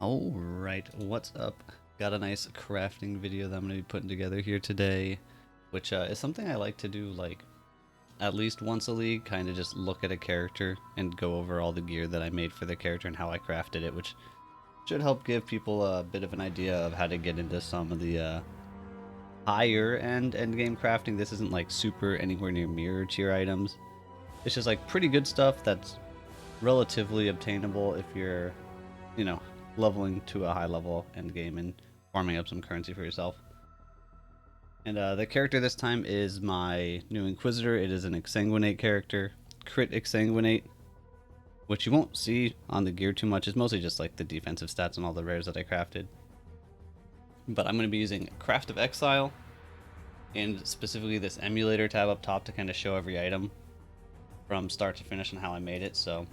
Alright, what's up? Got a nice crafting video that I'm going to be putting together here today, which is something I like to do like at least once a league, kind of just look at a character and go over all the gear that I made for the character and how I crafted it, which should help give people a bit of an idea of how to get into some of the higher end endgame crafting. This isn't like super anywhere near mirror tier items. It's just like pretty good stuff that's relatively obtainable if you're, you know, leveling to a high level end game and farming up some currency for yourself. And the character this time is my new Inquisitor. It is an Exsanguinate character, crit Exsanguinate, which you won't see on the gear too much. It's mostly just like the defensive stats and all the rares that I crafted. But I'm going to be using Craft of Exile and specifically this emulator tab up top to kind of show every item from start to finish and how I made it. So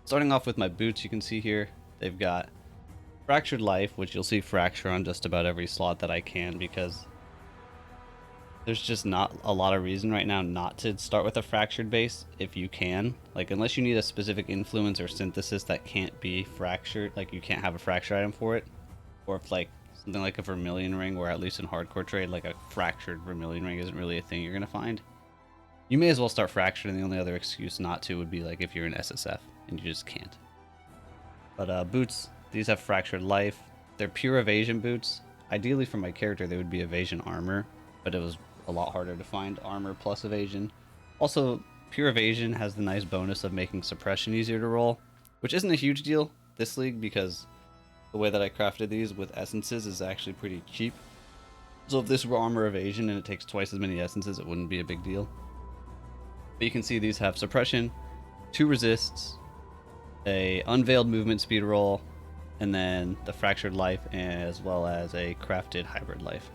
starting off with my boots, you can see here they've got Fractured Life, which you'll see Fracture on just about every slot that I can, because there's just not a lot of reason right now not to start with a Fractured base if you can. Like, unless you need a specific influence or synthesis that can't be fractured, like you can't have a Fracture item for it, or if like something like a Vermilion Ring, where at least in hardcore trade, like a Fractured Vermilion Ring isn't really a thing you're going to find. You may as well start Fractured, and the only other excuse not to would be like if you're in SSF and you just can't. But boots, these have Fractured Life. They're pure evasion boots. Ideally for my character they would be evasion armor, but it was a lot harder to find armor plus evasion. Also, pure evasion has the nice bonus of making suppression easier to roll, which isn't a huge deal this league because the way that I crafted these with essences is actually pretty cheap. So if this were armor evasion and it takes twice as many essences, it wouldn't be a big deal. But you can see these have suppression, 2 resists, a unveiled movement speed roll, and then the Fractured Life, as well as a crafted hybrid life.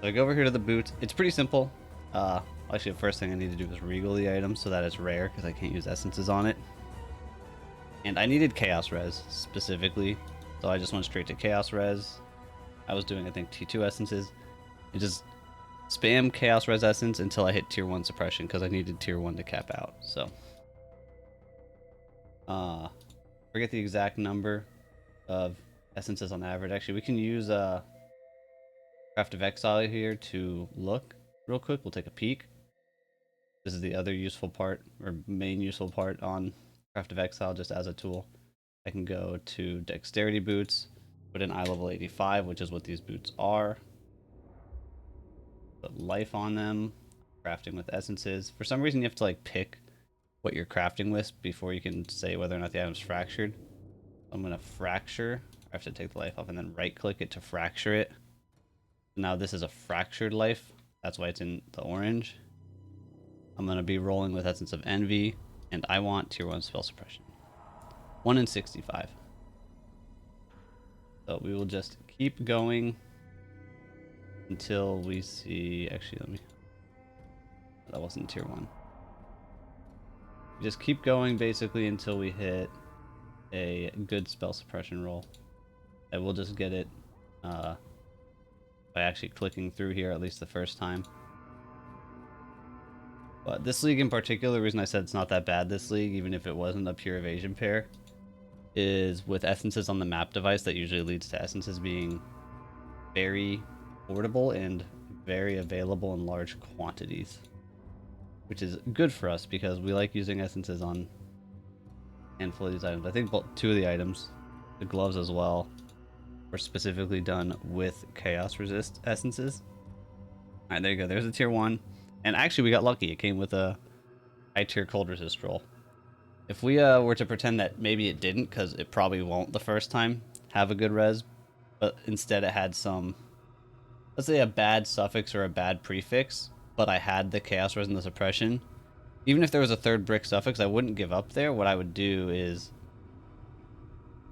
So I go over here to the boots. It's pretty simple. Actually, the first thing I need to do is regal the item so that it's rare, because I can't use essences on it. And I needed Chaos Res specifically, so I just went straight to Chaos Res. I was doing, I think, T2 essences, and just spam Chaos Res essence until I hit tier 1 suppression, because I needed tier 1 to cap out. So forget the exact number of essences on average. Actually, we can use Craft of Exile here to look real quick. We'll take a peek. This is the other useful part, or main useful part on Craft of Exile, just as a tool. I can go to Dexterity Boots, put in eye level 85, which is what these boots are. Put life on them, crafting with essences. For some reason you have to like pick what you're crafting with before you can say whether or not the item's fractured. I'm gonna fracture. I have to take the life off and then right click it to fracture it. Now this is a fractured life, that's why it's in the orange. I'm gonna be rolling with Essence of Envy, and I want tier 1 spell suppression. 1 in 65. So we will just keep going until we see, actually let me, that wasn't tier 1. Just keep going basically until we hit a good spell suppression roll. I will just get it by actually clicking through here at least the first time. But this league in particular, the reason I said it's not that bad this league, even if it wasn't a pure evasion pair, is with essences on the map device that usually leads to essences being very portable and very available in large quantities, which is good for us because we like using essences on a handful of these items. I think 2 of the items, the gloves as well, were specifically done with chaos resist essences. Alright, there you go. There's a tier 1. And actually we got lucky. It came with a high tier cold resist roll. If we were to pretend that maybe it didn't, because it probably won't the first time, have a good res, but instead it had some, let's say a bad suffix or a bad prefix, but I had the chaos res and the suppression, even if there was a 3rd brick suffix, I wouldn't give up there. What I would do is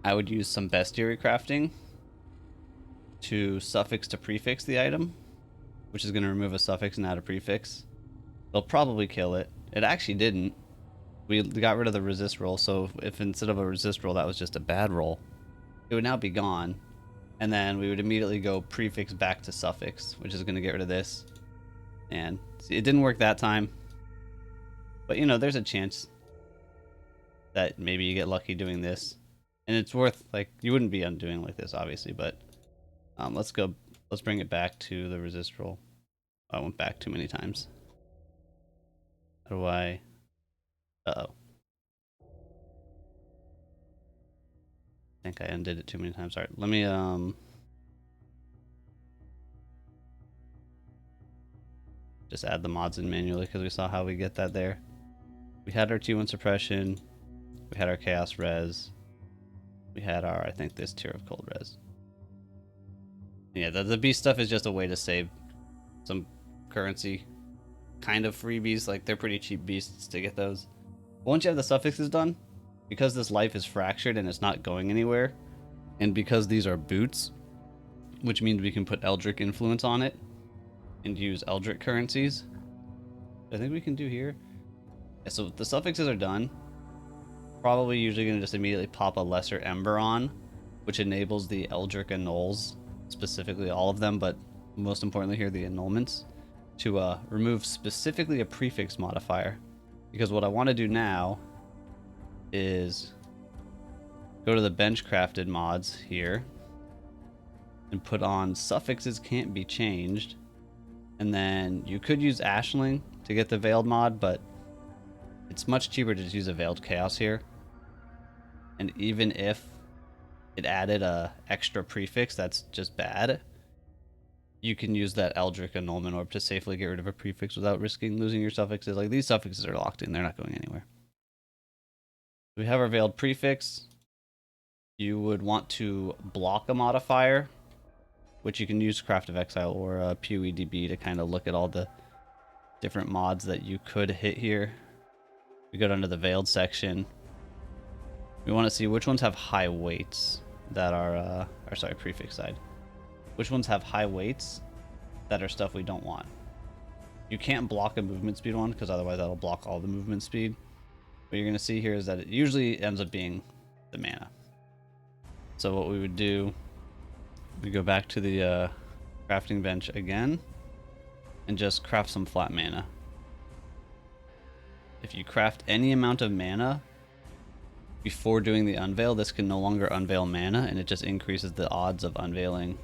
I would use some bestiary crafting to suffix to prefix the item, which is going to remove a suffix and add a prefix. They'll probably kill it. It actually didn't. We got rid of the resist roll, so if instead of a resist roll that was just a bad roll, it would now be gone. And then we would immediately go prefix back to suffix, which is going to get rid of this. And see, it didn't work that time. But you know, there's a chance that maybe you get lucky doing this. And it's worth, like, you wouldn't be undoing like this, obviously, but let's bring it back to the resist roll. I went back too many times. How do I... Uh-oh. I think I undid it too many times. Alright, let me, just add the mods in manually because we saw how we get that there. We had our T1 suppression. We had our chaos res. We had our, I think, this tier of cold res. Yeah, the beast stuff is just a way to save some currency. Kind of freebies, like they're pretty cheap beasts to get those. But once you have the suffixes done, because this life is fractured and it's not going anywhere, and because these are boots, which means we can put Eldritch influence on it and use Eldritch currencies. I think we can do here. Yeah, so the suffixes are done. Probably usually going to just immediately pop a Lesser Ember on, which enables the Eldritch Annuls, specifically all of them, but most importantly here, the annulments, to remove specifically a prefix modifier. Because what I want to do now is go to the bench crafted mods here and put on suffixes can't be changed. And then you could use Ashling to get the veiled mod, but it's much cheaper to just use a veiled chaos here. And even if it added a extra prefix that's just bad, you can use that Eldritch Annulment Orb to safely get rid of a prefix without risking losing your suffixes. Like, these suffixes are locked in, they're not going anywhere. We have our veiled prefix. You would want to block a modifier, which you can use Craft of Exile or PoEDB to kind of look at all the different mods that you could hit here. We go down to the veiled section. We want to see which ones have high weights that are, or sorry, prefix side. Which ones have high weights that are stuff we don't want. You can't block a movement speed one because otherwise that'll block all the movement speed. What you're going to see here is that it usually ends up being the mana. So what we would do, we go back to the crafting bench again and just craft some flat mana. If you craft any amount of mana before doing the unveil, this can no longer unveil mana, and it just increases the odds of unveiling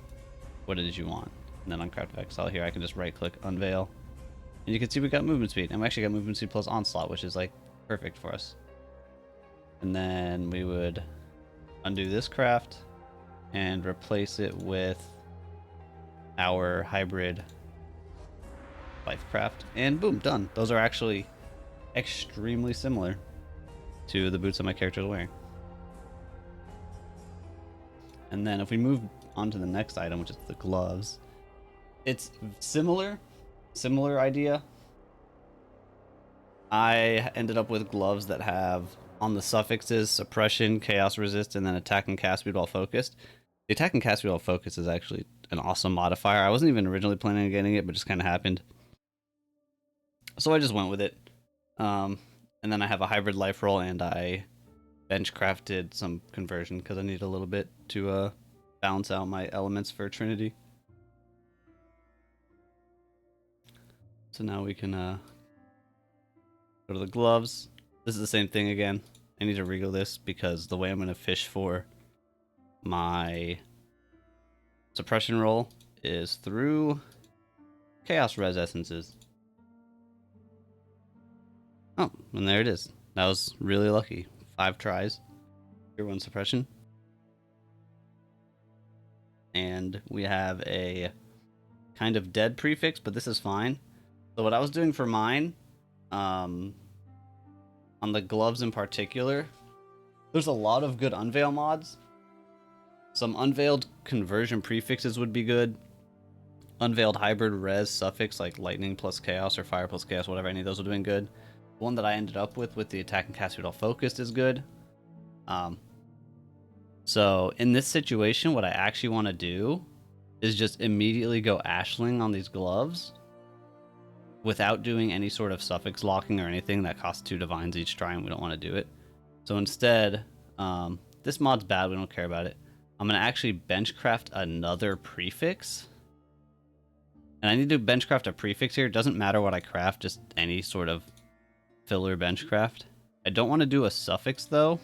what it is you want. And then on Craft of Exile here, I can just right click unveil, and you can see we got movement speed, and we actually got movement speed plus onslaught, which is like perfect for us. And then we would undo this craft and replace it with our hybrid life craft, and boom, done. Those are actually extremely similar to the boots that my character is wearing. And then if we move on to the next item, which is the gloves, it's similar idea. I ended up with gloves that have on the suffixes suppression, chaos resist, and then attack and cast speed while focused. The attack and cast speed while focused is actually an awesome modifier. I wasn't even originally planning on getting it, but just kind of happened. So I just went with it. And then I have a hybrid life roll, and I bench crafted some conversion because I need a little bit to balance out my elements for Trinity. So now we can go to the gloves. This is the same thing again. I need to regal this because the way I'm going to fish for my suppression roll is through chaos res essences. Oh, and there it is. That was really lucky. 5 tries. Tier 1 suppression. And we have a kind of dead prefix, but this is fine. So what I was doing for mine, on the gloves in particular, there's a lot of good unveil mods. Some unveiled conversion prefixes would be good. Unveiled hybrid res suffix like lightning plus chaos or fire plus chaos, whatever, any of those are doing good. The one that I ended up with the attack and cast speed all focused is good. So in this situation, what I actually want to do is just immediately go Ashling on these gloves without doing any sort of suffix locking or anything that costs 2 divines each try, and we don't want to do it. So instead, this mod's bad, we don't care about it. I'm going to actually benchcraft another prefix. And I need to benchcraft a prefix here. It doesn't matter what I craft, just any sort of filler benchcraft. I don't want to do a suffix though,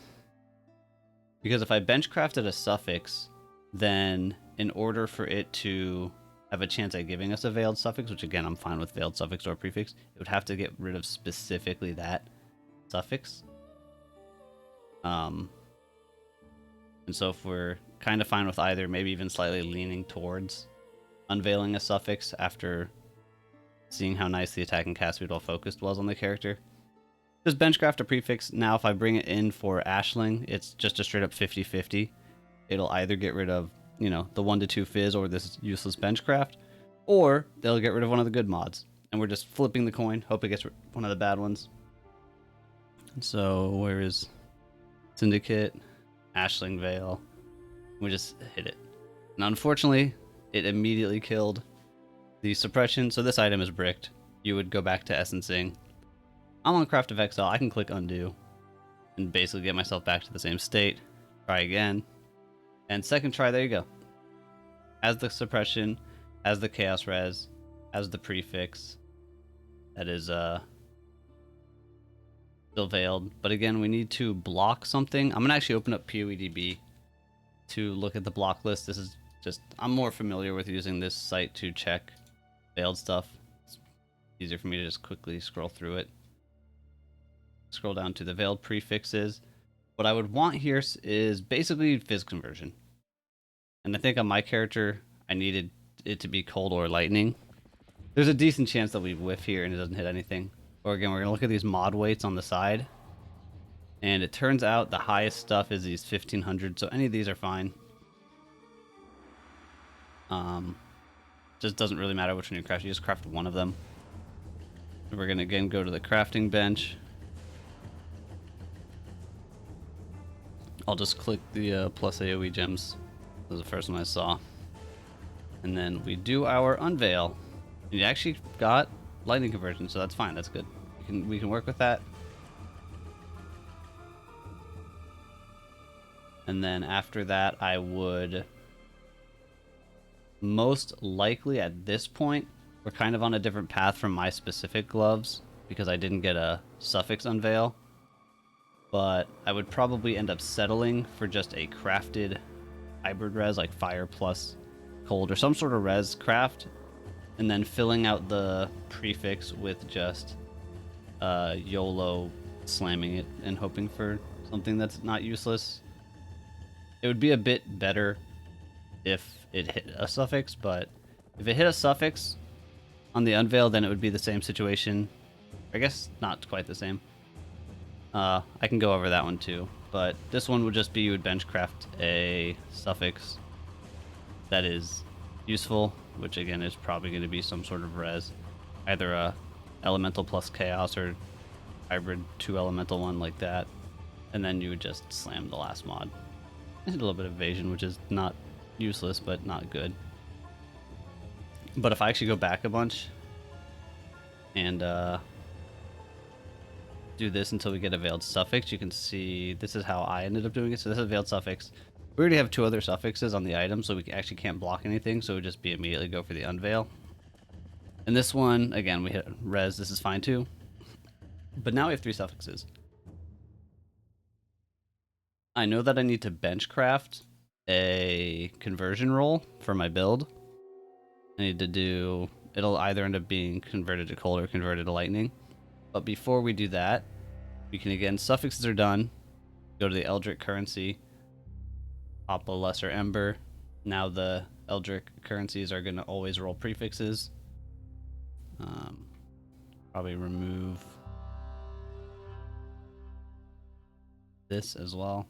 Because if I bench crafted a suffix, then in order for it to have a chance at giving us a veiled suffix, which again I'm fine with veiled suffix or prefix, it would have to get rid of specifically that suffix. And so if we're kind of fine with either, maybe even slightly leaning towards unveiling a suffix after seeing how nice the attack and cast speed while focused was on the character, just benchcraft a prefix. Now if I bring it in for Ashling, it's just a straight up 50-50. It'll either get rid of, you know, the 1 to 2 fizz or this useless benchcraft, or they'll get rid of one of the good mods. And we're just flipping the coin, hope it gets one of the bad ones. So where is Syndicate, Ashling Veil? We just hit it. Now unfortunately, it immediately killed the suppression, so this item is bricked. You would go back to essencing. I'm on Craft of Exile, I can click undo and basically get myself back to the same state. Try again. And second try, there you go. As the suppression, as the chaos res, as the prefix. That is still veiled. But again, we need to block something. I'm gonna actually open up PoEDB to look at the block list. This is just, I'm more familiar with using this site to check veiled stuff. It's easier for me to just quickly scroll through it. Scroll down to the veiled prefixes. What I would want here is basically fizz conversion. And I think on my character, I needed it to be cold or lightning. There's a decent chance that we whiff here and it doesn't hit anything. Or again, we're going to look at these mod weights on the side. And it turns out the highest stuff is these 1500, so any of these are fine. Just doesn't really matter which one you craft, you just craft one of them. So we're going to again go to the crafting bench. I'll just click the plus AoE gems. This was the first one I saw. And then we do our unveil. And you actually got lightning conversion, so that's fine. That's good. We can work with that. And then after that, I would most likely at this point, we're kind of on a different path from my specific gloves because I didn't get a suffix unveil. But I would probably end up settling for just a crafted hybrid res, like fire plus cold or some sort of res craft, and then filling out the prefix with just YOLO slamming it and hoping for something that's not useless. It would be a bit better if it hit a suffix, but if it hit a suffix on the unveil, then it would be the same situation. I guess not quite the same. I can go over that one too, but this one would just be you would benchcraft a suffix that is useful, which again is probably going to be some sort of res, either a elemental plus chaos or hybrid 2 elemental one like that, and then you would just slam the last mod. And hit a little bit of evasion, which is not useless but not good. But if I actually go back a bunch and do this until we get a veiled suffix, you can see this is how I ended up doing it. So this is a veiled suffix. We already have 2 other suffixes on the item, so we actually can't block anything, so it would just be immediately go for the unveil. And this one, again, we hit res, this is fine too. But now we have 3 suffixes. I know that I need to benchcraft a conversion roll for my build. I need to do, it'll either end up being converted to cold or converted to lightning. But before we do that, we can again, suffixes are done. Go to the Eldritch currency, pop a lesser ember. Now the Eldritch currencies are going to always roll prefixes. Probably remove this as well.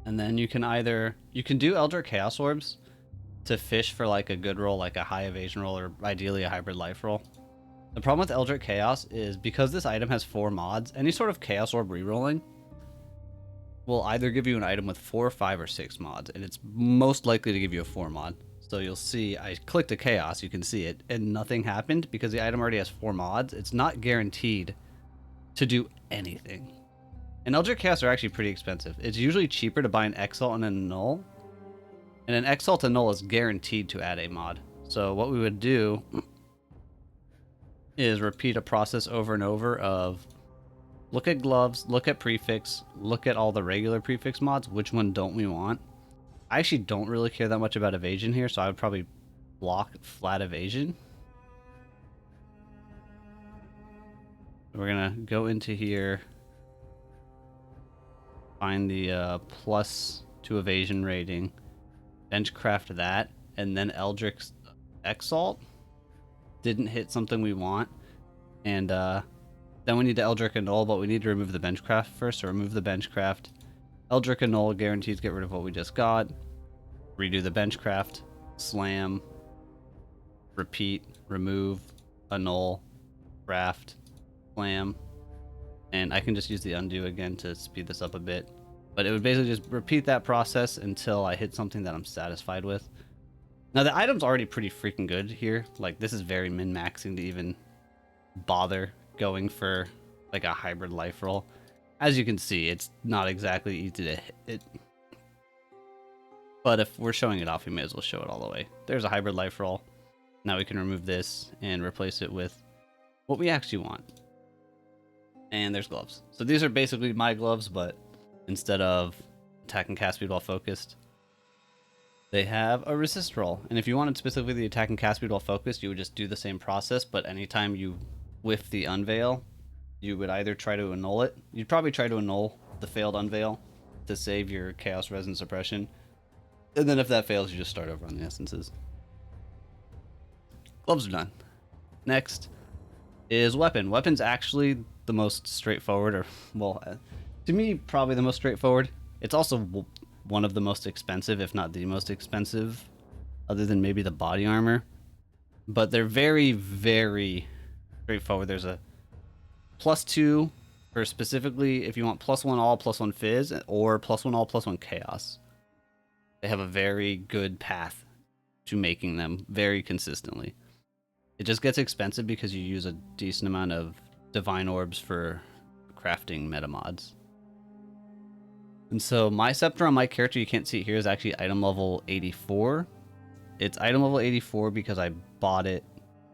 And then you can do Eldritch Chaos Orbs to fish for like a good roll, like a high evasion roll, or ideally a hybrid life roll. The problem with Eldritch Chaos is because this item has 4 mods, any sort of Chaos Orb rerolling will either give you an item with 4, 5, or 6 mods, and it's most likely to give you a 4 mod. So you'll see I clicked a Chaos, you can see it, and nothing happened because the item already has 4 mods. It's not guaranteed to do anything. And Eldritch Chaos are actually pretty expensive. It's usually cheaper to buy an Exalt and a Null, and an Exalt and Null is guaranteed to add a mod. So what we would do is repeat a process over and over of look at gloves, look at prefix, look at all the regular prefix mods. Which one don't we want? I actually don't really care that much about evasion here, so I would probably block flat evasion. We're gonna go into here, find the +2 evasion rating, benchcraft that, and then Eldrick's Exalt didn't hit something we want, and then we need to Eldrick Annul, but we need to remove the benchcraft first, so remove the benchcraft. Eldrick Annul guarantees get rid of what we just got. Redo the benchcraft, slam, repeat, remove, annul, craft, slam, and I can just use the undo again to speed this up a bit. But it would basically just repeat that process until I hit something that I'm satisfied with. Now the item's already pretty freaking good here. Like, this is very min-maxing to even bother going for like a hybrid life roll. As you can see, it's not exactly easy to hit. But if we're showing it off, we may as well show it all the way. There's a hybrid life roll. Now we can remove this and replace it with what we actually want. And there's gloves. So these are basically my gloves, but instead of attack and cast speed while focused, they have a resist roll. And if you wanted specifically the attack and cast speed while focused, you would just do the same process, but anytime you whiff the unveil, you would either try to annul it. You'd probably try to annul the failed unveil to save your chaos resin suppression. And then if that fails, you just start over on the essences. Gloves are done. Next is weapon. Weapon's actually the most straightforward, or, well, to me, probably the most straightforward. It's also one of the most expensive, if not the most expensive, other than maybe the body armor. But they're very, very straightforward. There's a +2 for specifically if you want +1 all, +1 fizz, or +1 all, +1 chaos. They have a very good path to making them very consistently. It just gets expensive because you use a decent amount of divine orbs for crafting meta mods. And so my scepter on my character, you can't see it here, is actually item level 84. It's item level 84 because I bought it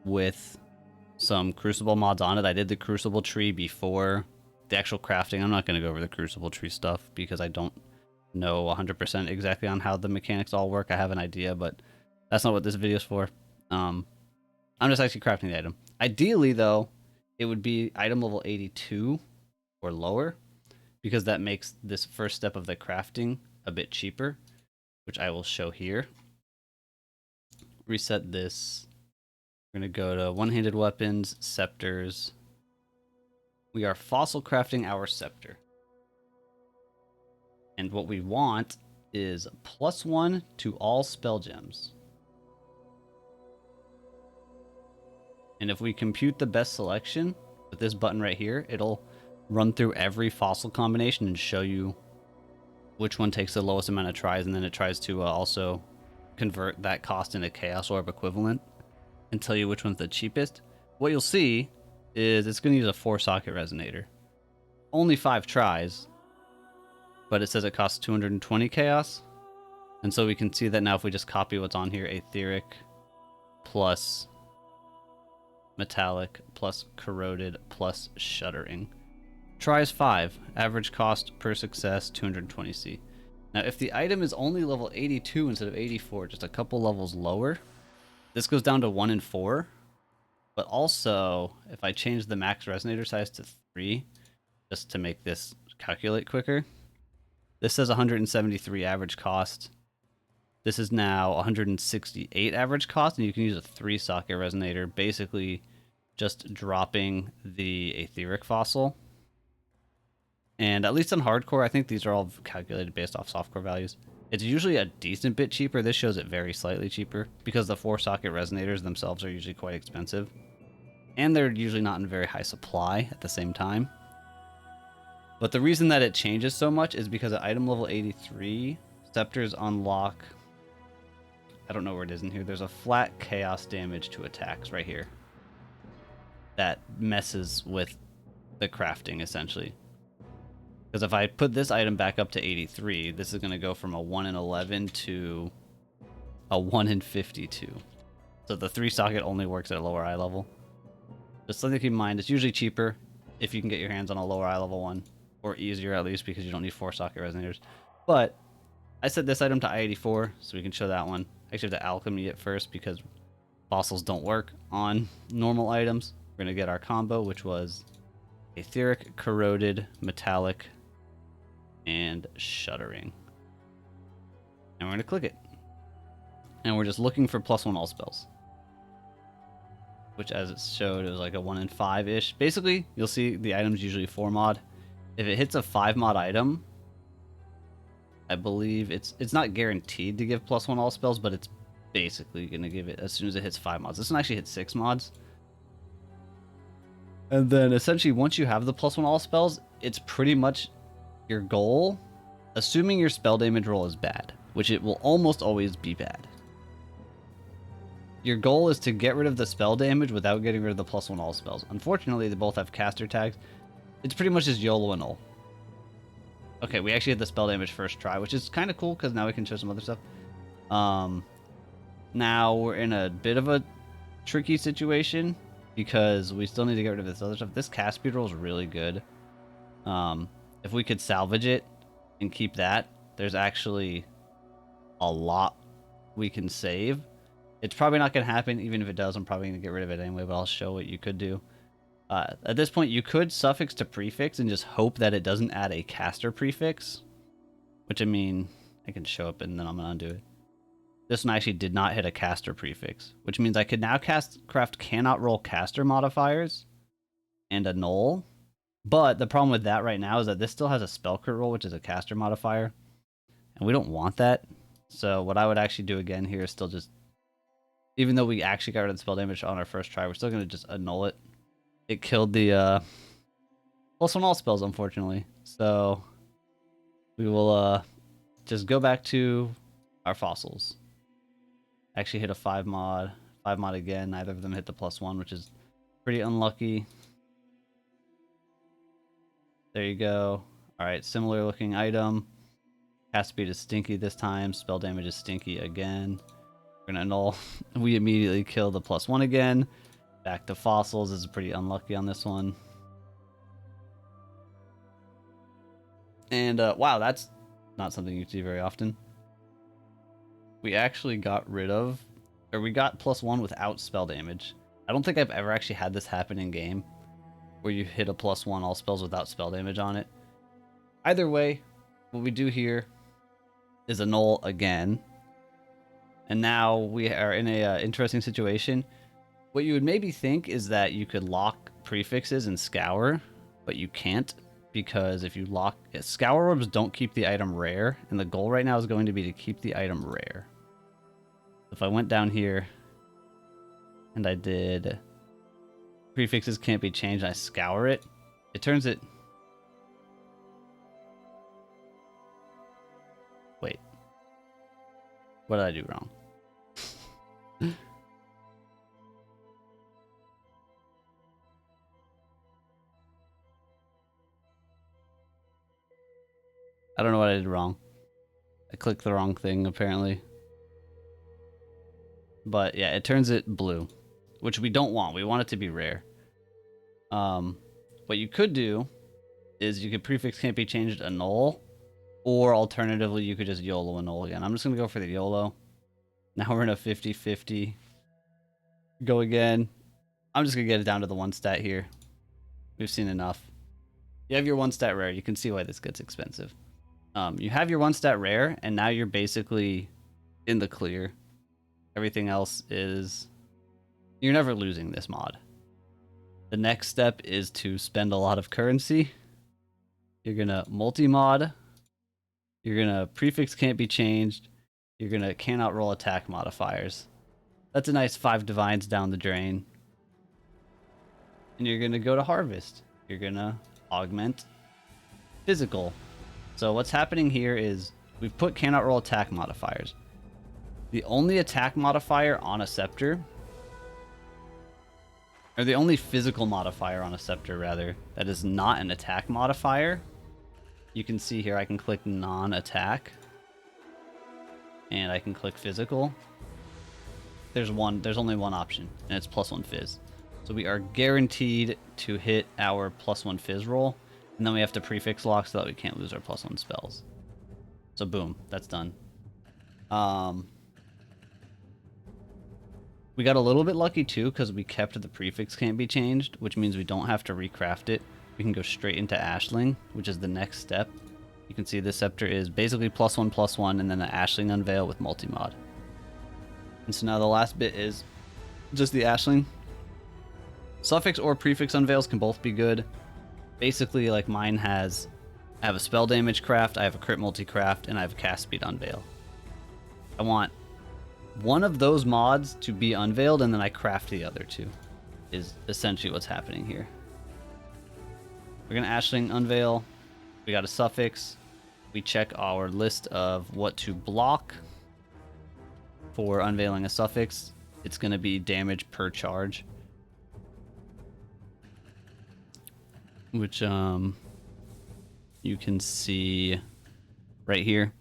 with some crucible mods on it. I did the crucible tree before the actual crafting. I'm not going to go over the crucible tree stuff because I don't know 100% exactly on how the mechanics all work. I have an idea, but that's not what this video is for. I'm just actually crafting the item. Ideally, though, it would be item level 82 or lower, because that makes this first step of the crafting a bit cheaper, which I will show here. Reset this. We're going to go to one-handed weapons, scepters. We are fossil crafting our scepter. And what we want is +1 to all spell gems. And if we compute the best selection with this button right here, it'll run through every fossil combination and show you which one takes the lowest amount of tries, and then it tries to also convert that cost into chaos orb equivalent and tell you which one's the cheapest. What you'll see is it's going to use a 4-socket resonator. Only 5 tries, but it says it costs 220 chaos. And so we can see that now if we just copy what's on here, etheric plus metallic plus corroded plus shuddering. Tries 5, average cost per success 220C. Now if the item is only level 82 instead of 84, just a couple levels lower, this goes down to 1 in 4. But also, if I change the max resonator size to 3, just to make this calculate quicker, this says 173 average cost. This is now 168 average cost, and you can use a 3-socket resonator, basically just dropping the etheric fossil. And at least on hardcore, I think these are all calculated based off softcore values. It's usually a decent bit cheaper. This shows it very slightly cheaper because the 4-socket resonators themselves are usually quite expensive. And they're usually not in very high supply at the same time. But the reason that it changes so much is because at item level 83, scepters unlock... I don't know where it is in here. There's a flat chaos damage to attacks right here. That messes with the crafting, essentially. Because if I put this item back up to 83, this is going to go from a 1 in 11 to a 1 in 52. So the 3-socket only works at a lower eye level. Just something to keep in mind, it's usually cheaper. if you can get your hands on a lower eye level one, or easier at least because you don't need 4-socket resonators. But I set this item to I-84, so we can show that one. I actually have to alchemy it first because fossils don't work on normal items. We're going to get our combo, which was etheric, corroded, metallic, and shuddering. And we're going to click it. And we're just looking for +1 all spells. Which, as it showed, it was like a 1 in 5-ish. Basically, you'll see the item's usually 4 mod. If it hits a 5 mod item, I believe it's not guaranteed to give +1 all spells, but it's basically going to give it as soon as it hits 5 mods. This one actually hits 6 mods. And then essentially, once you have the +1 all spells, it's pretty much your goal, assuming your spell damage roll is bad, which it will almost always be bad. Your goal is to get rid of the spell damage without getting rid of the +1 all spells. Unfortunately, they both have caster tags. It's pretty much just YOLO and null. Okay, we actually had the spell damage first try, which is kind of cool because now we can show some other stuff. Now we're in a bit of a tricky situation because we still need to get rid of this other stuff. This cast speed roll is really good. If we could salvage it and keep that, there's actually a lot we can save. It's probably not going to happen. Even if it does, I'm probably going to get rid of it anyway, but I'll show what you could do. At this point, you could suffix to prefix and just hope that it doesn't add a caster prefix. Which, I mean, I can show up and then I'm going to undo it. This one actually did not hit a caster prefix, which means I could now craft cannot roll caster modifiers and a null. But the problem with that right now is that this still has a spell crit roll, which is a caster modifier. And we don't want that. So what I would actually do again here is still just, even though we actually got rid of the spell damage on our first try, we're still going to just annul it. It killed the +1 all spells, unfortunately. So we will just go back to our fossils. Actually hit a 5 mod. 5 mod again. Neither of them hit the +1, which is pretty unlucky. There you go. Alright, similar looking item. Cast speed is stinky this time. Spell damage is stinky again. We're gonna annul. We immediately kill the +1 again. Back to fossils. This is pretty unlucky on this one. And wow, that's not something you see very often. We actually got rid of, or we got +1 without spell damage. I don't think I've ever actually had this happen in game, where you hit a +1 all spells without spell damage on it. Either way, what we do here is annul again. And now we are in a interesting situation. What you would maybe think is that you could lock prefixes and scour, but you can't, because if you lock scour orbs don't keep the item rare, and the goal right now is going to be to keep the item rare. If I went down here and I did prefixes can't be changed and I scour it, it turns it. Wait. What did I do wrong? I don't know what I did wrong. I clicked the wrong thing, apparently. But yeah, it turns it blue, which we don't want. We want it to be rare. What you could do is you could prefix can't be changed a null, or alternatively, you could just YOLO a null again. I'm just going to go for the YOLO. Now we're in a 50-50. Go again. I'm just going to get it down to the 1 stat here. We've seen enough. You have your 1 stat rare. You can see why this gets expensive. You have your 1 stat rare, and now you're basically in the clear. Everything else is... You're never losing this mod. The next step is to spend a lot of currency. You're going to multi-mod. You're going to prefix can't be changed. You're going to cannot roll attack modifiers. That's a nice 5 divines down the drain. And you're going to go to harvest. You're going to augment physical. So what's happening here is we've put cannot roll attack modifiers. The only attack modifier on a scepter, or the only physical modifier on a scepter rather, that is not an attack modifier, you can see here I can click non-attack and I can click physical. There's only one option, and it's +1 phys. So we are guaranteed to hit our +1 fizz roll, and then we have to prefix lock so that we can't lose our +1 spells. So boom, that's done. We got a little bit lucky too because we kept the prefix can't be changed, which means we don't have to recraft it. We can go straight into Ashling, which is the next step. You can see this scepter is basically +1/+1 and then an Ashling unveil with multi-mod. And so now the last bit is just the Ashling. Suffix or prefix unveils can both be good. Basically, like mine has, I have a spell damage craft, I have a crit multi-craft, and I have a cast speed unveil. I want one of those mods to be unveiled, and then I craft the other two, is essentially what's happening here. We're going to Ashling unveil. We got a suffix. We check our list of what to block for unveiling a suffix. It's going to be damage per charge, which you can see right here,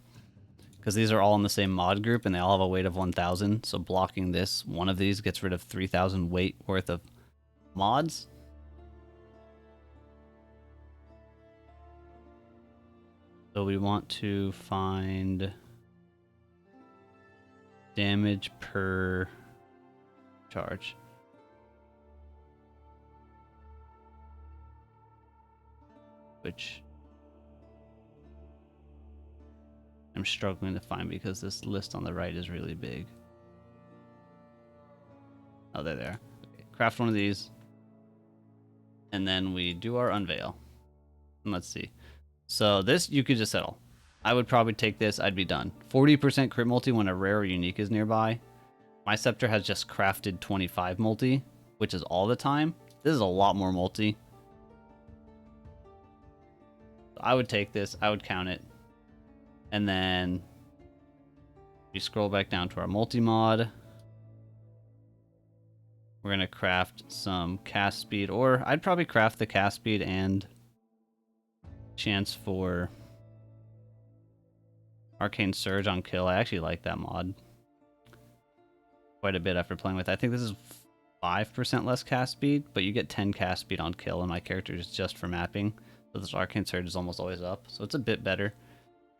because these are all in the same mod group and they all have a weight of 1,000. So blocking this, one of these gets rid of 3,000 weight worth of mods. So we want to find damage per charge. Which I'm struggling to find because this list on the right is really big. Oh, there they are. Okay, craft one of these. And then we do our unveil. And let's see. So this you could just settle. I would probably take this, I'd be done. 40% crit multi when a rare or unique is nearby. My scepter has just crafted 25 multi, which is all the time. This is a lot more multi. I would take this, I would count it. And then we scroll back down to our multi-mod. We're going to craft some cast speed, or I'd probably craft the cast speed and chance for Arcane Surge on kill. I actually like that mod quite a bit after playing with it. I think this is 5% less cast speed, but you get 10 cast speed on kill, and my character is just for mapping. So this Arcane Surge is almost always up, so it's a bit better.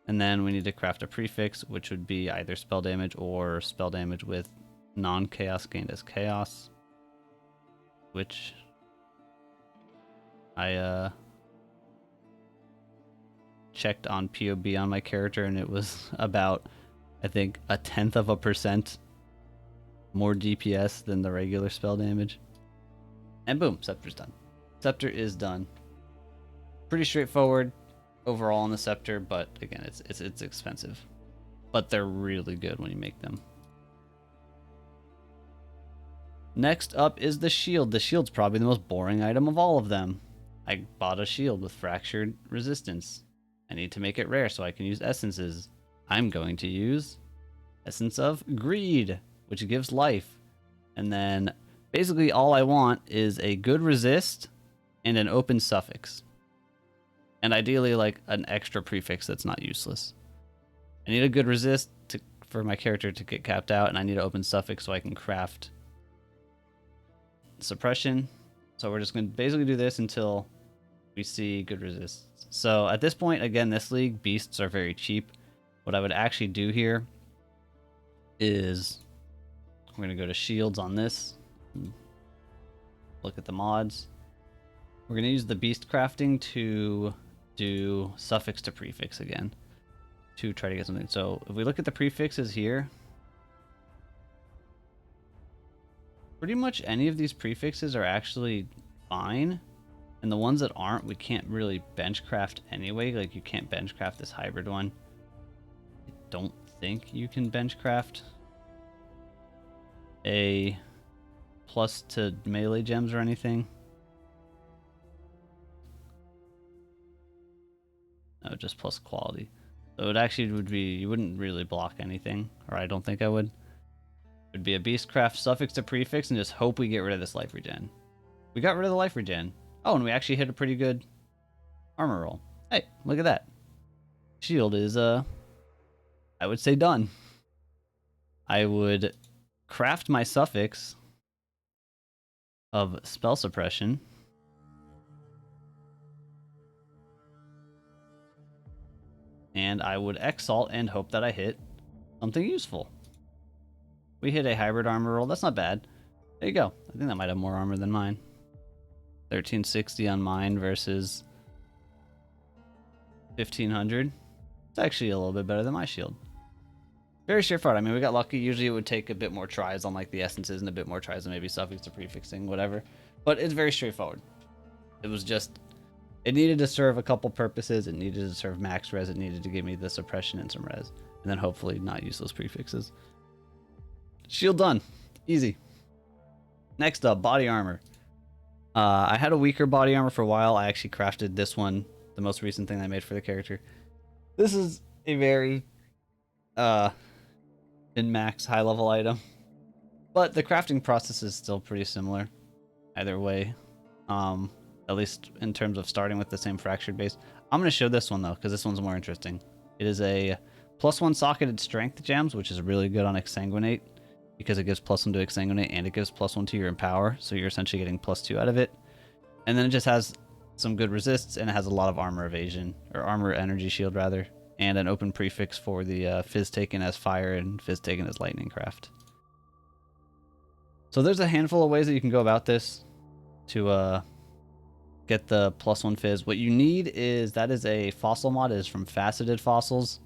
And then we need to craft a prefix, which would be either spell damage or spell damage with non-chaos gained as chaos. Which I checked on POB on my character, and it was about, I think, 0.1% more DPS than the regular spell damage. And boom, Scepter's done. Scepter is done. Pretty straightforward overall on the Scepter, but again, it's expensive. But they're really good when you make them. Next up is the shield. The shield's probably the most boring item of all of them. I bought a shield with fractured resistance. I need to make it rare so I can use essences. I'm going to use Essence of Greed, which gives life. And then basically all I want is a good resist and an open suffix. And ideally like an extra prefix that's not useless. I need a good resist for my character to get capped out, and I need an open suffix so I can craft suppression. So we're just going to basically do this until we see good resist. So at this point, again, this league, beasts are very cheap. What I would actually do here is we're going to go to shields on this. Look at the mods. We're going to use the beast crafting to do suffix to prefix again to try to get something. So if we look at the prefixes here, pretty much any of these prefixes are actually fine. And the ones that aren't, we can't really benchcraft anyway. Like, you can't benchcraft this hybrid one. I don't think you can benchcraft a plus to melee gems or anything. No, just plus quality. So it actually would be, you wouldn't really block anything, or I don't think I would. It would be a beastcraft suffix to prefix and just hope we get rid of this life regen. We got rid of the life regen. Oh, and we actually hit a pretty good armor roll. Hey, look at that. Shield is, I would say done. I would craft my suffix of spell suppression. And I would exalt and hope that I hit something useful. We hit a hybrid armor roll. That's not bad. There you go. I think that might have more armor than mine. 1360 on mine versus 1500. It's actually a little bit better than my shield. Very straightforward. I mean, we got lucky. Usually it would take a bit more tries on like the essences and a bit more tries on maybe suffix to prefixing, whatever. But it's very straightforward. It was just, it needed to serve a couple purposes. It needed to serve max res. It needed to give me the suppression and some res. And then hopefully not use those prefixes. Shield done. Easy. Next up, body armor. I had a weaker body armor for a while. I actually crafted this one, the most recent thing I made for the character. This is a very min-max high-level item. But the crafting process is still pretty similar. Either way. At least in terms of starting with the same fractured base. I'm going to show this one, though, because this one's more interesting. It is a +1 socketed strength gems, which is really good on exsanguinate, because it gives +1 to exsanguinate and it gives +1 to your empower, so you're essentially getting +2 out of it. And then it just has some good resists, and it has a lot of armor evasion, or armor energy shield rather, and an open prefix for the fizz taken as fire and fizz taken as lightning craft. So there's a handful of ways that you can go about this to get the +1 fizz. What you need is, that is a fossil mod, it is from Faceted Fossils.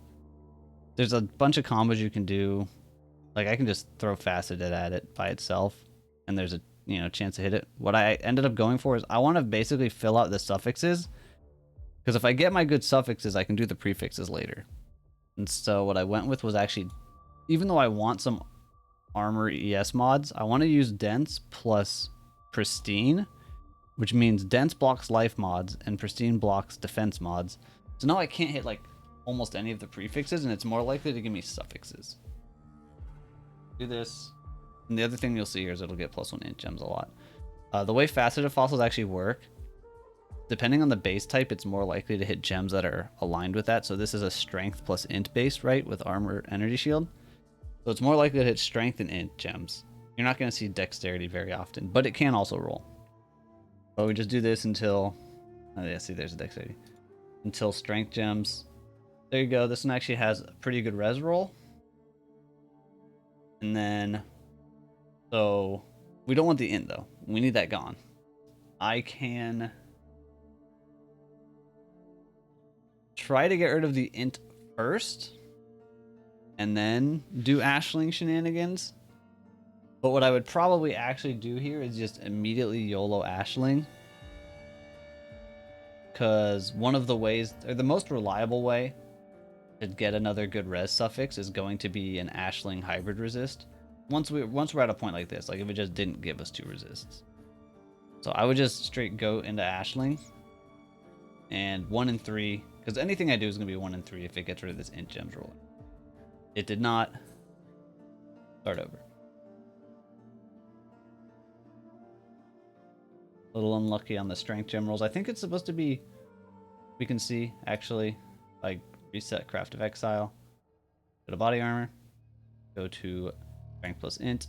There's a bunch of combos you can do. Like, I can just throw Faceted at it by itself, and there's a chance to hit it. What I ended up going for is I want to basically fill out the suffixes, because if I get my good suffixes, I can do the prefixes later. And so what I went with was actually, even though I want some armor ES mods, I want to use dense plus pristine, which means dense blocks life mods and pristine blocks defense mods. So now I can't hit like almost any of the prefixes, and it's more likely to give me suffixes. Do this. And the other thing you'll see here is it'll get +1 int gems a lot. The way Faceted Fossils actually work, depending on the base type, it's more likely to hit gems that are aligned with that. So this is a strength plus int base, right, with armor energy shield. So it's more likely to hit strength and int gems. You're not going to see dexterity very often, but it can also roll. But we just do this until, oh yeah, see, there's a dexterity. Until strength gems. There you go. This one actually has a pretty good res roll. And then, so we don't want the int though. We need that gone. I can try to get rid of the int first and then do Ashling shenanigans. But what I would probably actually do here is just immediately YOLO Ashling. Because one of the ways, or the most reliable way to get another good res suffix is going to be an Ashling hybrid resist. Once we're at a point like this, like if it just didn't give us 2 resists. So I would just straight go into Ashling. And 1 and 3, because anything I do is going to be 1 and 3 if it gets rid of this int gems rolling. It did not. Start over. A little unlucky on the strength gem rolls. I think it's supposed to be, we can see actually, like reset Craft of Exile. Go to body armor. Go to strength plus int.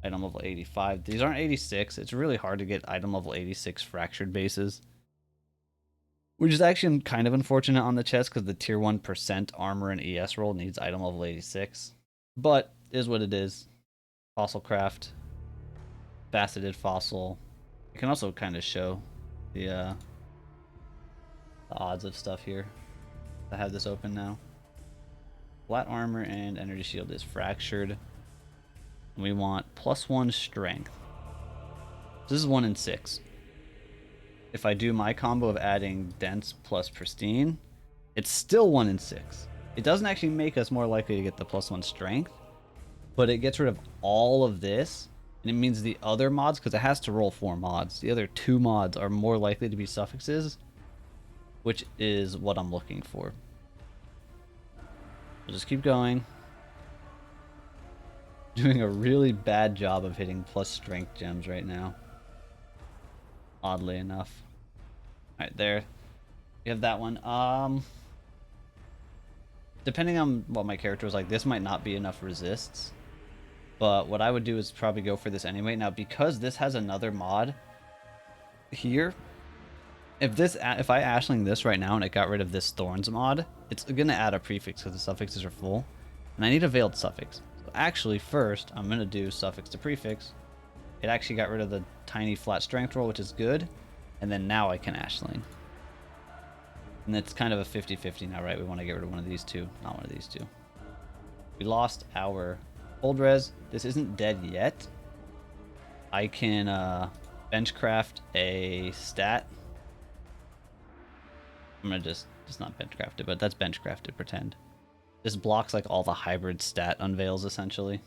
Item level 85. These aren't 86. It's really hard to get item level 86 fractured bases. Which is actually kind of unfortunate on the chest because the tier 1% armor and ES roll needs item level 86. But is what it is. Fossil craft. Faceted fossil. I can also kind of show the odds of stuff here. I have this open now. Flat armor and energy shield is fractured. And we want +1 strength. This is 1 in 6. If I do my combo of adding dense plus pristine, it's still 1 in 6. It doesn't actually make us more likely to get the +1 strength, but it gets rid of all of this. And it means the other mods, because it has to roll 4 mods, the other 2 mods are more likely to be suffixes, which is what I'm looking for. So just keep going. Doing a really bad job of hitting plus strength gems right now. Oddly enough. Alright, there. We have that one. Depending on what my character was like, this might not be enough resists. But what I would do is probably go for this anyway. Now, because this has another mod here, if I Ashling this right now and it got rid of this Thorns mod, it's going to add a prefix because the suffixes are full. And I need a veiled suffix. So actually, first, I'm going to do suffix to prefix. It actually got rid of the tiny flat strength roll, which is good. And then now I can Ashling. And it's kind of a 50-50 now, right? We want to get rid of one of these two, not one of these two. We lost our Cold Res. This isn't dead yet. I can benchcraft a stat. I'm gonna just not benchcraft it, but that's benchcrafted, pretend. This blocks like all the hybrid stat unveils essentially.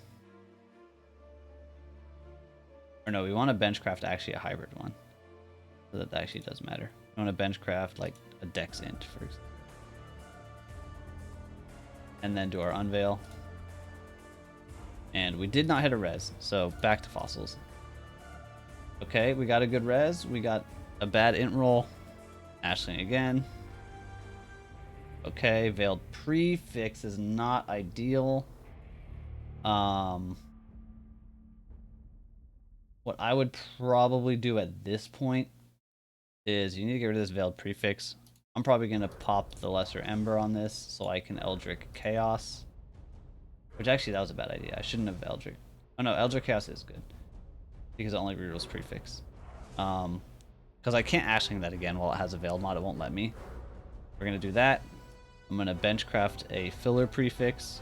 Or no, we want to benchcraft actually a hybrid one. So that actually does matter. I want to benchcraft like a dex int for example. And then do our unveil. And we did not hit a res, so back to fossils. Okay, we got a good res. We got a bad int roll. Ashling again. Okay, veiled prefix is not ideal. What I would probably do at this point is you need to get rid of this veiled prefix. I'm probably going to pop the Lesser Ember on this so I can Eldritch Chaos. Which actually, that was a bad idea. I shouldn't have Eldritch. Oh no, Eldritch Chaos is good. Because it only rerolls prefix. Because I can't Ashling that again while it has a veiled mod. It won't let me. We're going to do that. I'm going to benchcraft a filler prefix.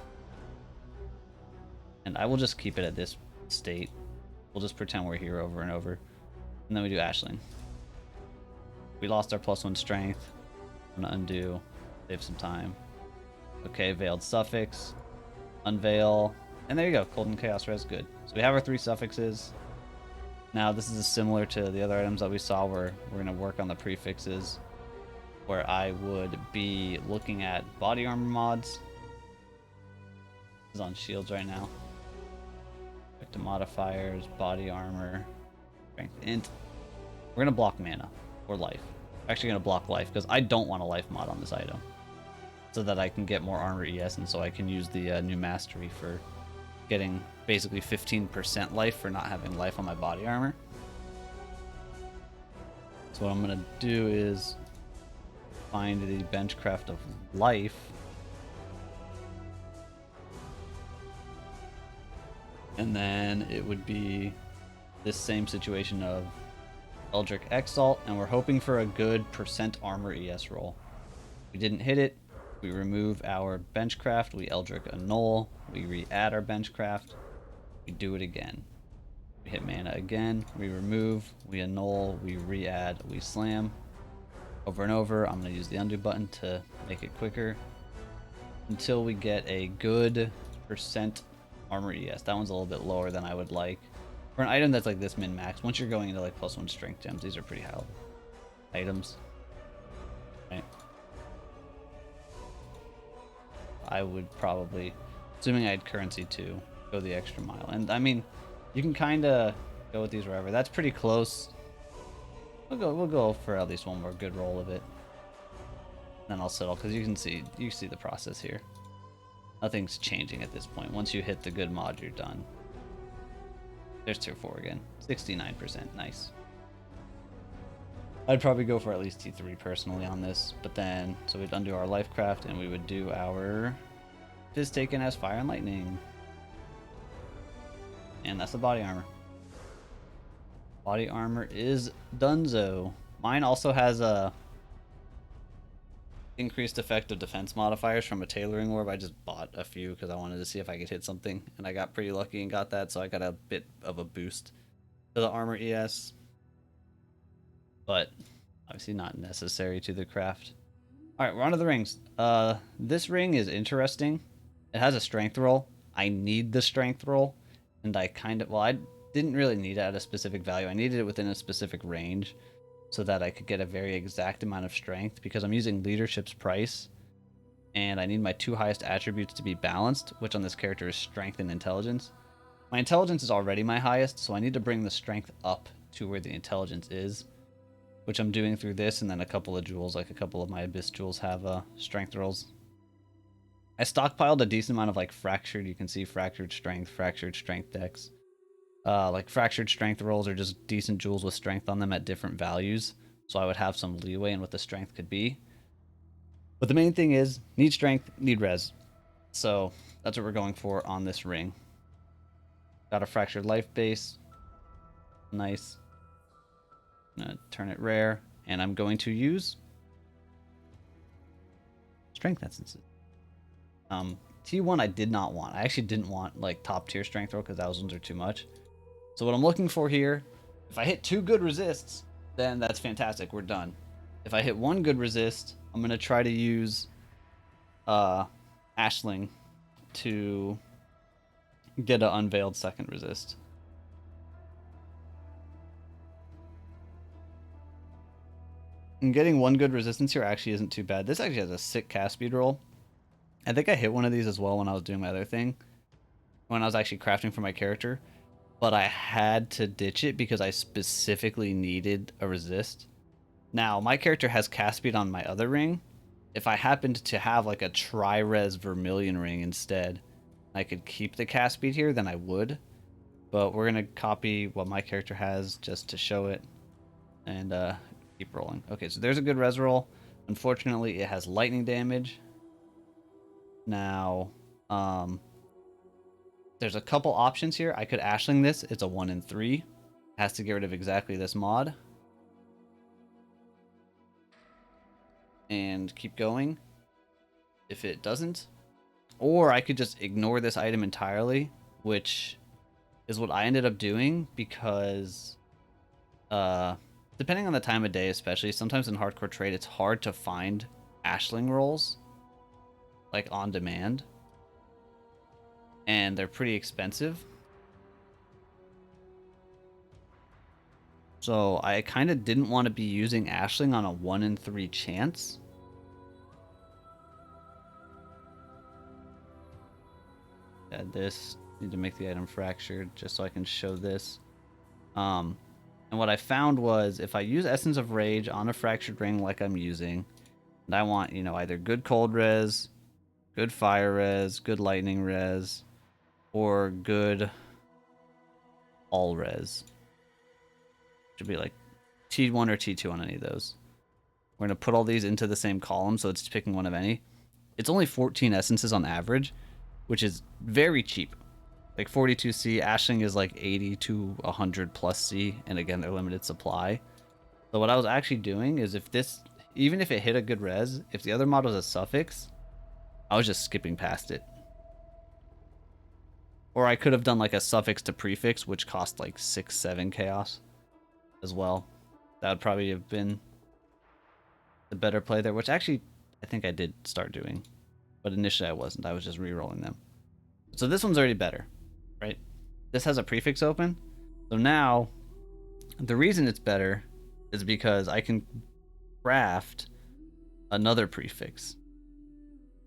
And I will just keep it at this state. We'll just pretend we're here over and over. And then we do Ashling. We lost our +1 strength. I'm going to undo. Save some time. Okay, veiled suffix. Unveil. And there you go. Cold and Chaos Res. Good. So we have our 3 suffixes. Now this is similar to the other items that we saw where we're going to work on the prefixes. Where I would be looking at body armor mods. This is on shields right now. Back to modifiers, body armor, strength int. We're going to block mana or life. We're actually going to block life because I don't want a life mod on this item. So that I can get more armor ES and so I can use the new mastery for getting basically 15% life for not having life on my body armor. So what I'm going to do is find the benchcraft of life. And then it would be this same situation of Eldritch Exalt, and we're hoping for a good percent armor ES roll. We didn't hit it. We remove our benchcraft. We Eldritch Annul. We re-add our benchcraft. We do it again. We hit mana again. We remove. We annul. We re-add. We slam. Over and over. I'm going to use the undo button to make it quicker until we get a good percent armor ES. That one's a little bit lower than I would like. For an item that's like this min-max, once you're going into like +1 strength gems, these are pretty high items. Right. I would probably, assuming I had currency to go the extra mile. And I mean, you can kind of go with these wherever. That's pretty close. We'll go for at least one more good roll of it. Then I'll settle because you see the process here. Nothing's changing at this point. Once you hit the good mod, you're done. There's tier 4 again. 69%. Nice. I'd probably go for at least T3 personally on this. But then, so we'd undo our Lifecraft and we would do our Fizz taken as Fire and Lightning. And that's the body armor. Body armor is donezo. Mine also has a increased effect of defense modifiers from a tailoring orb. I just bought a few because I wanted to see if I could hit something, and I got pretty lucky and got that, so I got a bit of a boost to the armor ES. But obviously not necessary to the craft. Alright, we're on to the rings. This ring is interesting. It has a strength roll. I need the strength roll, and I didn't really need it at a specific value. I needed it within a specific range so that I could get a very exact amount of strength because I'm using leadership's price and I need my 2 highest attributes to be balanced, which on this character is strength and intelligence. My intelligence is already my highest, so I need to bring the strength up to where the intelligence is, which I'm doing through this and then a couple of jewels, like a couple of my abyss jewels have strength rolls. I stockpiled a decent amount of like fractured. You can see fractured strength decks. Like fractured strength rolls are just decent jewels with strength on them at different values. So I would have some leeway in what the strength could be. But the main thing is need strength, need res. So that's what we're going for on this ring. Got a fractured life base. Nice. I'm gonna turn it rare, and I'm going to use strength essences. T1 I did not want. I actually didn't want like top tier strength roll because those ones are too much. So what I'm looking for here, if I hit 2 good resists, then that's fantastic. We're done. If I hit 1 good resist, I'm gonna try to use Ashling to get an unveiled second resist. And getting 1 good resistance here actually isn't too bad. This actually has a sick cast speed roll. I think I hit one of these as well when I was doing my other thing. When I was actually crafting for my character. But I had to ditch it because I specifically needed a resist. Now, my character has cast speed on my other ring. If I happened to have like a tri-res vermilion ring instead, I could keep the cast speed here, then I would. But we're going to copy what my character has just to show it. And keep rolling. Okay, so there's a good res roll. Unfortunately, it has lightning damage. Now, there's a couple options here. I could Ashling this. It's a 1 in 3. It has to get rid of exactly this mod. And keep going if it doesn't. Or I could just ignore this item entirely, which is what I ended up doing because depending on the time of day especially, sometimes in hardcore trade it's hard to find Ashling rolls like on demand. And they're pretty expensive. So I kind of didn't want to be using Ashling on a 1 in 3 chance. Add this. Need to make the item fractured just so I can show this. And what I found was if I use Essence of Rage on a fractured ring like I'm using, and I want, you know, either good cold res, good fire res, good lightning res, or good all res. Should be like T1 or T2 on any of those. We're going to put all these into the same column, so it's picking one of any. It's only 14 essences on average, which is very cheap. Like 42C, Ashling is like 80 to 100 plus C, and again, they're limited supply. So what I was actually doing is if this, even if it hit a good res, if the other mod was a suffix, I was just skipping past it. Or I could have done like a suffix to prefix, which cost like 6-7 chaos as well. That would probably have been the better play there, which actually I think I did start doing. But initially I wasn't. I was just re-rolling them. So this one's already better, right? This has a prefix open. So now the reason it's better is because I can craft another prefix.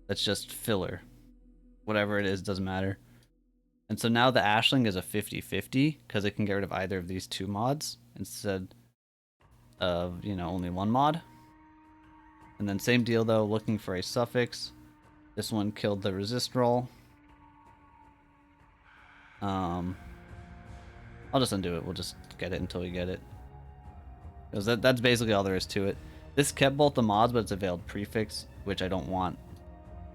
That's just filler. Whatever it is, doesn't matter. And so now the Ashling is a 50-50 because it can get rid of either of these 2 mods instead of, you know, only 1 mod. And then same deal though, looking for a suffix. This one killed the resist roll. I'll just undo it. We'll just get it until we get it. Because that's basically all there is to it. This kept both the mods, but it's a veiled prefix, which I don't want.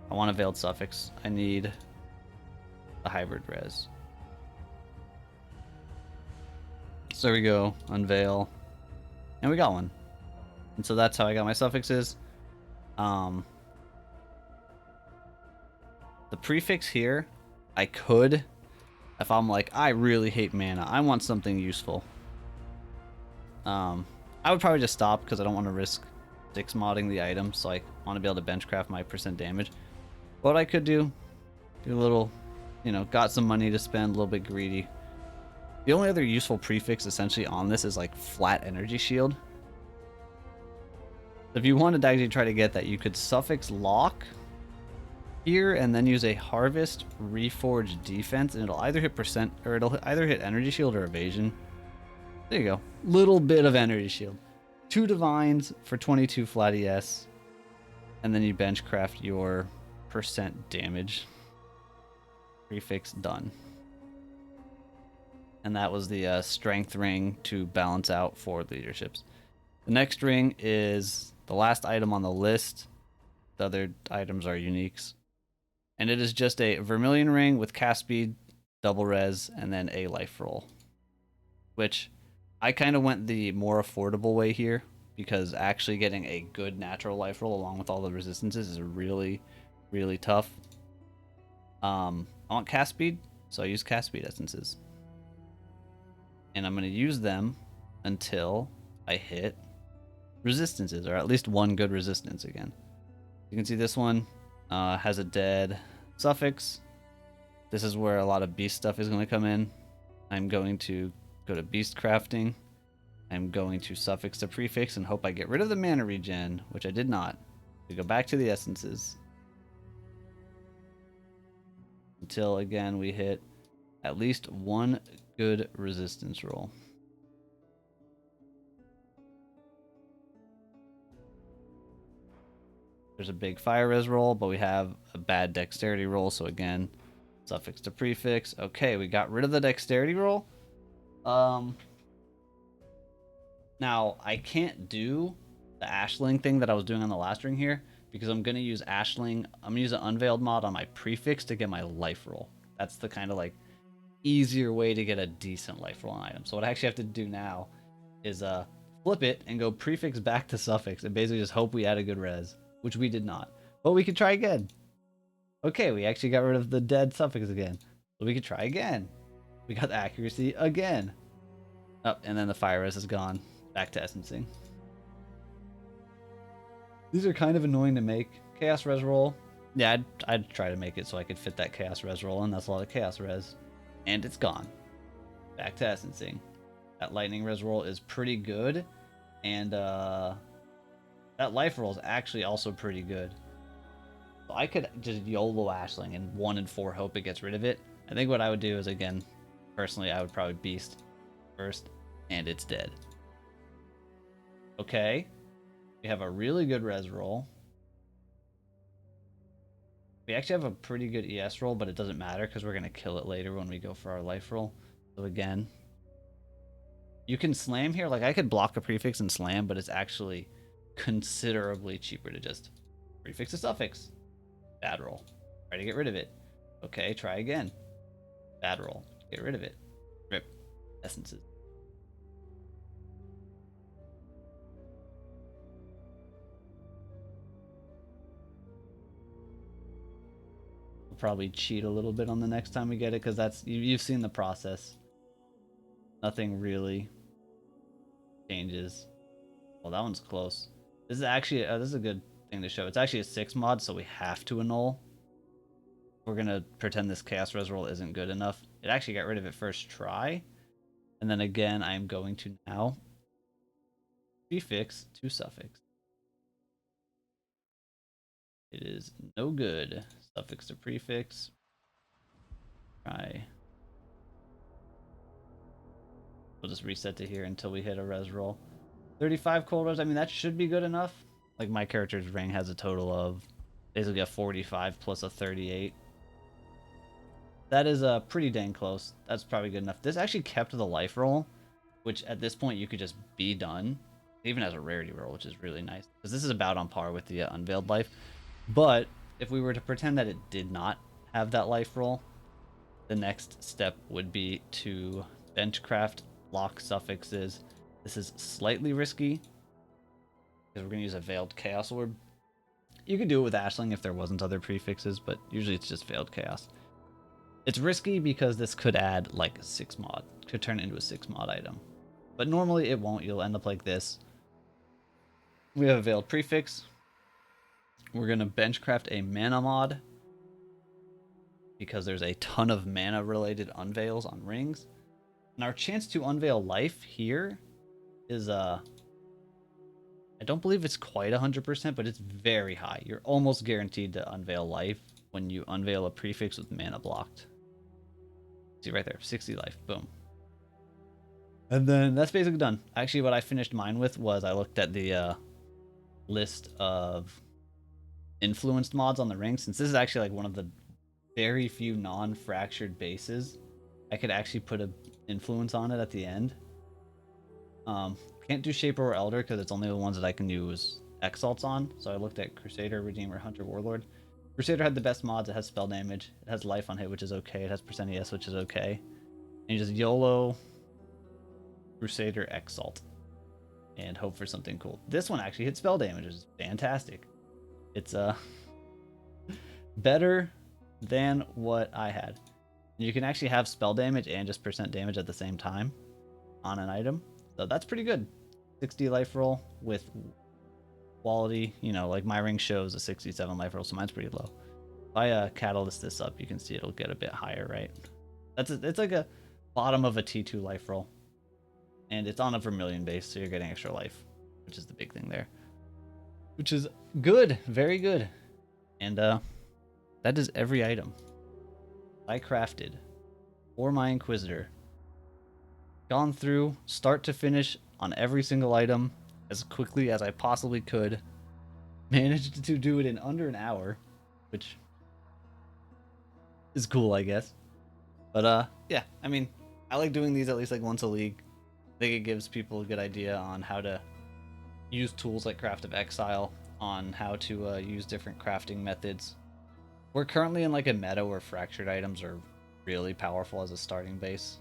I want a veiled suffix. I need a hybrid res. So there we go. Unveil. And we got one. And so that's how I got my suffixes. The prefix here, I could, if I'm like, I really hate mana, I want something useful. I would probably just stop because I don't want to risk 6 modding the item, so I want to be able to benchcraft my percent damage. What I could do a little, you know, got some money to spend, a little bit greedy. The only other useful prefix essentially on this is like flat energy shield. If you wanted to actually try to get that, you could suffix lock here and then use a harvest reforged defense, and it'll either hit percent or it'll either hit energy shield or evasion. There you go. Little bit of energy shield. 2 divines for 22 flat ES. And then you benchcraft your damage. Prefix done. And that was the strength ring to balance out 4 leaderships. The next ring is the last item on the list. The other items are uniques. And it is just a vermilion ring with cast speed, double res, and then a life roll. Which I kind of went the more affordable way here, because actually getting a good natural life roll along with all the resistances is really, really tough. I want cast speed, so I use cast speed essences. And I'm going to use them until I hit resistances, or at least one good resistance again. You can see this one has a dead suffix. This is where a lot of beast stuff is going to come in. I'm going to go to beast crafting. I'm going to suffix to prefix and hope I get rid of the mana regen, which I did not. We go back to the essences. Until, again, we hit at least one good resistance roll. There's a big fire res roll, but we have a bad dexterity roll, so again, suffix to prefix. Okay, we got rid of the dexterity roll. Now, I can't do the Ashling thing that I was doing on the last ring here, because I'm going to use Ashling. I'm going to use an Unveiled mod on my prefix to get my life roll. That's the kind of like easier way to get a decent life roll item. So what I actually have to do now is flip it and go prefix back to suffix and basically just hope we add a good res, which we did not. But we could try again. Okay, we actually got rid of the dead suffix again. So we could try again. We got the accuracy again. Oh, and then the fire res is gone. Back to essencing. These are kind of annoying to make. Chaos res roll. Yeah, I'd try to make it so I could fit that chaos res roll in. That's a lot of chaos res. And it's gone. Back to essencing. That lightning res roll is pretty good. And that life roll is actually also pretty good. So I could just YOLO Ashling and 1 and 4 hope it gets rid of it. I think what I would do is, again, personally, I would probably beast first. And it's dead. Okay. We have a really good res roll. We actually have a pretty good ES roll, but it doesn't matter because we're going to kill it later when we go for our life roll. So again, you can slam here. Like, I could block a prefix and slam, but it's actually considerably cheaper to just prefix a suffix. Bad roll. Try to get rid of it. Okay, try again. Bad roll. Get rid of it. Rip. Essences. Probably cheat a little bit on the next time we get it, because that's you've seen the process. Nothing really changes. Well, that one's close. This is actually this is a good thing to show. It's actually a 6 mod, so we have to annul. We're gonna pretend this chaos res roll isn't good enough. It actually got rid of it first try, and then again I'm going to now prefix to suffix. It is no good. Suffix to prefix. Try. We'll just reset to here until we hit a res roll. 35 cold res. I mean, that should be good enough. Like, my character's ring has a total of basically a 45 plus a 38. That is pretty dang close. That's probably good enough. This actually kept the life roll, which at this point you could just be done. It even has a rarity roll, which is really nice, because this is about on par with the Unveiled life. But if we were to pretend that it did not have that life roll, the next step would be to benchcraft lock suffixes. This is slightly risky because we're going to use a Veiled Chaos Orb. You could do it with Ashling if there wasn't other prefixes, but usually it's just Veiled Chaos. It's risky because this could add like a 6 mod, could turn it into a 6 mod item. But normally it won't. You'll end up like this. We have a Veiled Prefix. We're going to benchcraft a mana mod because there's a ton of mana related unveils on rings. And our chance to unveil life here is I don't believe it's quite 100%, but it's very high. You're almost guaranteed to unveil life when you unveil a prefix with mana blocked. See right there, 60 life, boom. And then that's basically done. Actually, what I finished mine with was I looked at the list of influenced mods on the ring, since this is actually like one of the very few non-fractured bases, I could actually put a influence on it at the end. Can't do Shaper or Elder because it's only the ones that I can use Exalts on. So I looked at Crusader, Redeemer, Hunter, Warlord. Crusader had the best mods. It has spell damage. It has life on hit, which is okay. It has percent ES, which is okay. And you just YOLO Crusader Exalt and hope for something cool. This one actually hits spell damage, which is fantastic. It's better than what I had. You can actually have spell damage and just percent damage at the same time on an item. So that's pretty good. 60 life roll with quality, you know, like my ring shows a 67 life roll, so mine's pretty low. If I catalyst this up, you can see it'll get a bit higher, right? It's like a bottom of a T2 life roll. And it's on a Vermilion base, so you're getting extra life, which is the big thing there. Which is good, very good. And that is every item I crafted for my Inquisitor. Gone through start to finish on every single item as quickly as I possibly could. Managed to do it in under an hour, which is cool, I guess. But yeah, I mean, I like doing these at least like once a league. I think it gives people a good idea on how to use tools like Craft of Exile, on how to use different crafting methods. We're currently in like a meta where fractured items are really powerful as a starting base,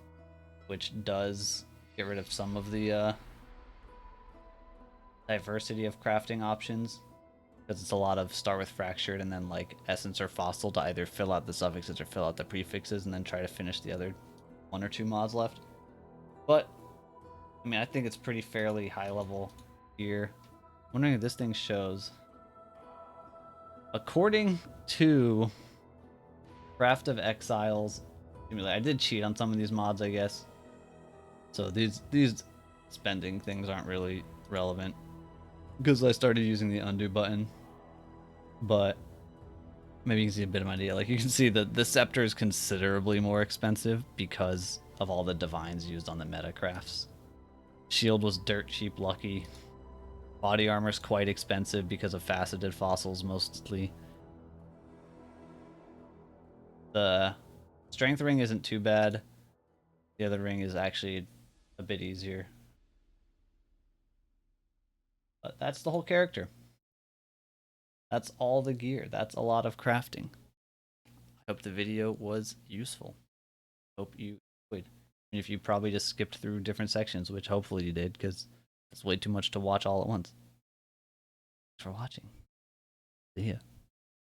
which does get rid of some of the diversity of crafting options, because it's a lot of start with fractured and then like essence or fossil to either fill out the suffixes or fill out the prefixes and then try to finish the other one or two mods left. But I mean, I think it's pretty fairly high level here. I'm wondering if this thing shows. According to Craft of Exiles, I did cheat on some of these mods, I guess. So these spending things aren't really relevant because I started using the undo button. But maybe you can see a bit of an idea. Like you can see that the scepter is considerably more expensive because of all the divines used on the meta crafts. Shield was dirt cheap lucky. Body armor is quite expensive because of faceted fossils mostly. The strength ring isn't too bad. The other ring is actually a bit easier. But that's the whole character. That's all the gear. That's a lot of crafting. I hope the video was useful. Hope you enjoyed. And if you probably just skipped through different sections, which hopefully you did, because it's way too much to watch all at once. Thanks for watching. See ya.